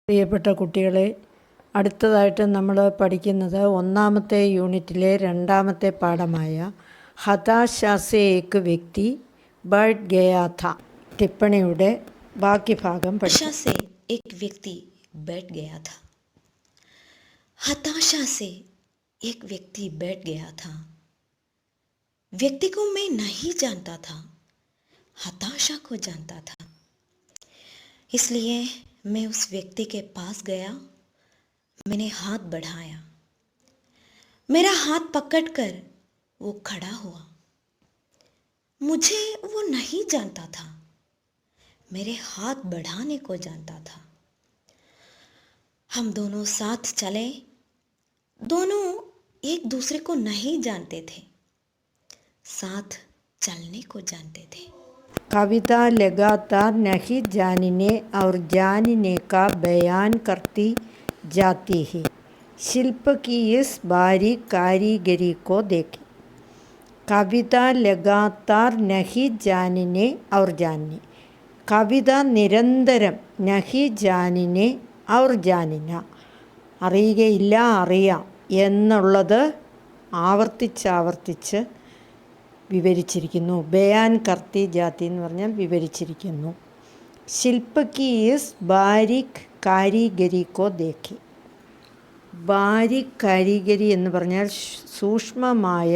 പ്രിയപ്പെട്ട കുട്ടികളെ, അടുത്തതായിട്ട് നമ്മൾ പഠിക്കുന്നത് ഒന്നാമത്തെ യൂണിറ്റിലെ രണ്ടാമത്തെ പാഠമായ ഹതാശാസെ ഏക് വ്യക്തി ബൈഠ് ഗയാ ഥാ ടിപ്പണിയുടെ ബാക്കി ഭാഗം हताशा से एक व्यक्ति बैठ गया था। हताशा से एक व्यक्ति बैठ गया था। व्यक्ति को मैं नहीं जानता था, हताशा को जानता था। इसलिए मैं उस व्यक्ति के पास गया, मैंने हाथ बढ़ाया, मेरा हाथ पकड़कर वो खड़ा हुआ। मुझे वो नहीं जानता था, मेरे हाथ बढ़ाने को जानता था। हम दोनों साथ चले, दोनों एक दूसरे को नहीं जानते थे, साथ चलने को जानते थे। कविता लगातार नहीं जानने और जानने का बयान करती जाती है। शिल्प की इस बारीक कारीगरी को देखें। कविता लगातार नहीं जानने और जानने. കവിത നിരന്തരം നഹി ജാനിനെ ഔർ ജാനിന, അറിയുകയില്ല അറിയാം എന്നുള്ളത് ആവർത്തിച്ചാവർത്തിച്ച് വിവരിച്ചിരിക്കുന്നു. ബയാൻ കർത്തി ജാതി എന്ന് പറഞ്ഞാൽ വിവരിച്ചിരിക്കുന്നു. ശില്പക്കി ഈസ് ബാരിക് കാരിഗരി കോ ദേഖി. ബാരിക് കാരിഗരി എന്ന് പറഞ്ഞാൽ സൂക്ഷ്മമായ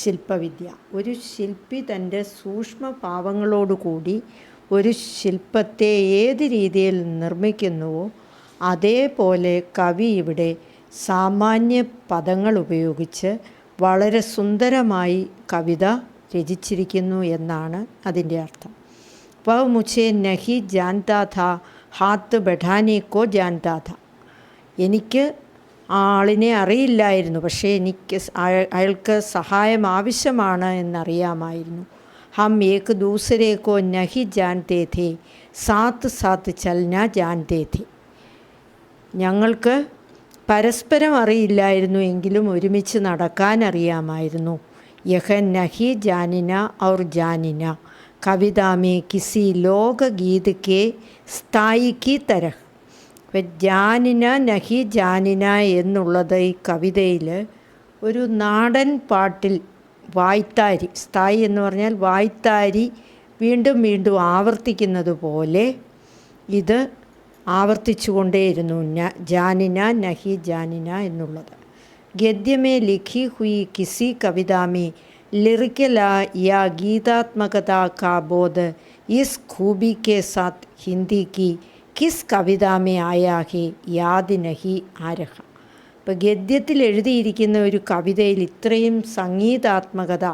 ശില്പവിദ്യ. ഒരു ശില്പി തൻ്റെ സൂക്ഷ്മഭാവങ്ങളോടുകൂടി ഒരു ശില്പത്തെ ഏത് രീതിയിൽ നിർമ്മിക്കുന്നുവോ അതേപോലെ കവി ഇവിടെ സാമാന്യ പദങ്ങൾ ഉപയോഗിച്ച് വളരെ സുന്ദരമായി കവിത രചിച്ചിരിക്കുന്നു എന്നാണ് അതിൻ്റെ അർത്ഥം. വ മുझे नहीं जानता था, ഹാത്ത് ബഠാനെ കോ ജാൻതാ ഥ. എനിക്ക് ആളിനെ അറിയില്ലായിരുന്നു, പക്ഷേ എനിക്ക് അയാൾക്ക് സഹായം ആവശ്യമാണ് എന്നറിയാമായിരുന്നു. हम एक दूसरे को नहीं जानते थे, साथ साथ चलना जानते थे. ഞങ്ങൾക്ക് പരസ്പരം അറിയില്ലായിരുന്നു, എങ്കിലും ഒരുമിച്ച് നടക്കാൻ അറിയാമായിരുന്നു. യഹ നഹി ജാനിന ഔർ ജാനിന കവിതാ മേ കിസി ലോകഗീത് കെ സ്ഥായി കി തരഹ്. ഇപ്പം ജാനിന നഹി ജാനിന എന്നുള്ളത് ഈ കവിതയിൽ ഒരു നാടൻ പാട്ടിൽ വായ്ത്താരി, സ്ഥായി എന്ന് പറഞ്ഞാൽ വായ്ത്താരി വീണ്ടും വീണ്ടും ആവർത്തിക്കുന്നത് പോലെ ഇത് ആവർത്തിച്ചു കൊണ്ടേയിരുന്നു. ജാനിന നഹി ജാനിന എന്നുള്ളത്. ഗദ്യമേ ലിഖി ഹുയി കിസി കവിതാമേ ലിറിക്കല യാ ഗീതാത്മകത കാ ബോധ് ഇസ് ഖൂബി കെ സാത്ത് ഹിന്ദി കി കിസ് കവിതാമേ ആയാ ഹെ യാദ് നഹി ആരഹ. ഇപ്പോൾ ഗദ്യത്തിൽ എഴുതിയിരിക്കുന്ന ഒരു കവിതയിൽ ഇത്രയും സംഗീതാത്മകത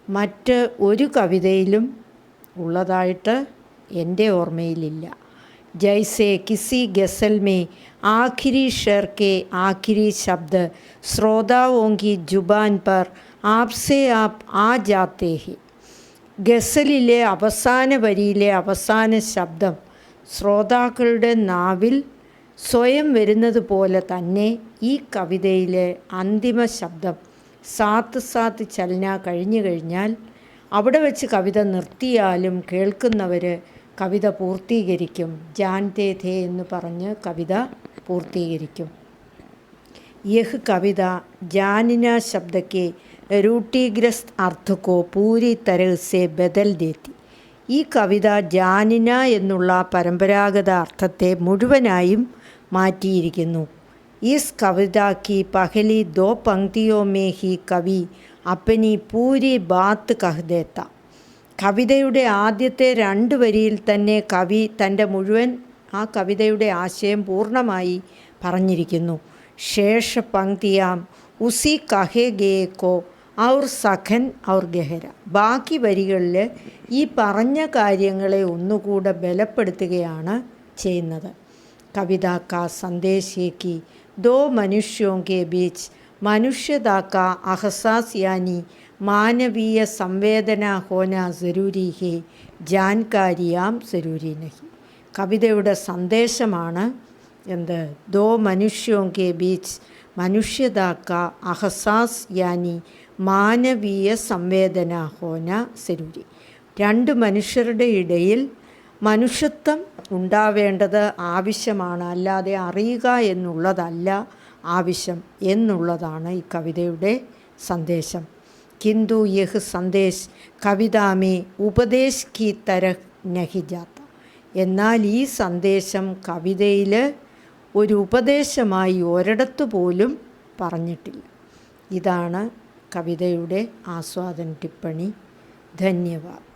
മറ്റ് ഒരു കവിതയിലും ഉള്ളതായിട്ട് എൻ്റെ ഓർമ്മയിലില്ല. ജൈസെ കിസി ഗസൽ മേ ആഖിരി ഷെർ കെ ആഖിരി ശബ്ദ് ശ്രോതാവോं की जुबान पर आपसे आप आ जाते हैं. ഗസലിലെ അവസാന വരിയിലെ അവസാന ശബ്ദം ശ്രോതാക്കളുടെ നാവിൽ സ്വയം വരുന്നത് പോലെ തന്നെ ഈ കവിതയിലെ അന്തിമ ശബ്ദം സാത്ത് സാത്ത് ചലന കഴിഞ്ഞു കഴിഞ്ഞാൽ അവിടെ വെച്ച് കവിത നിർത്തിയാലും കേൾക്കുന്നവർ കവിത പൂർത്തീകരിക്കും. ജാൻതേ ഥേ എന്ന് പറഞ്ഞ് കവിത പൂർത്തീകരിക്കും. യഹ് കവിത ജാനിന ശബ്ദക്കെ രൂട്ടിഗ്രസ്ത് അർത്ഥക്കോ പൂരി തരഹ് സെ ബദൽ ദേത്തി. ഈ കവിത ജാനിന എന്നുള്ള പരമ്പരാഗത അർത്ഥത്തെ മുഴുവനായും മാറ്റിയിരിക്കുന്നു. ഇസ് കവിത കി പഹലി ദോ പങ്ക്തിയോ മേ ഹി കവി അപ്പനി പൂരി ബാത്ത് കഹ് ദേത്ത. കവിതയുടെ ആദ്യത്തെ 2 വരിയിൽ തന്നെ കവി തൻ്റെ മുഴുവൻ ആ കവിതയുടെ ആശയം പൂർണ്ണമായി പറഞ്ഞിരിക്കുന്നു. ശേഷ പങ്ക്തിയാം ഉസി കഹേ ഗേക്കോ ഔർ സഖൻ ഔർ ഗഹര. ബാക്കി വരികളിൽ ഈ പറഞ്ഞ കാര്യങ്ങളെ ഒന്നുകൂടെ ബലപ്പെടുത്തുകയാണ് ചെയ്യുന്നത്. कविता का संदेश है कि 2 मनुष्यों के बीच मनुष्यता का अहसास यानी मानवीय संवेदना होना ज़रूरी है, जानकारियाम ज़रूरी नहीं. കവിതയുടെ സന്ദേശമാണ് എന്ത്? 2 മനുഷ്യോं के बीच मनुष्यता का अहसास यानी മാനവീയ സംവേദന ഹോന ज़रूरी. 2 മനുഷ്യരുടെ ഇടയിൽ മനുഷ്യത്വം ഉണ്ടാവേണ്ടത് ആവശ്യമാണ്, അല്ലാതെ അറിയുക എന്നുള്ളതല്ല ആവശ്യം എന്നുള്ളതാണ് ഈ കവിതയുടെ സന്ദേശം. കിന്തു യഹ് സന്ദേശ് കവിതാമേ ഉപദേശ് കി തരഹ് നഹി ജാത്ത. എന്നാൽ ഈ സന്ദേശം കവിതയിൽ ഒരു ഉപദേശമായി ഒരിടത്തു പോലും പറഞ്ഞിട്ടില്ല. ഇതാണ് കവിതയുടെ ആസ്വാദന ടിപ്പണി. ധന്യവാദ്.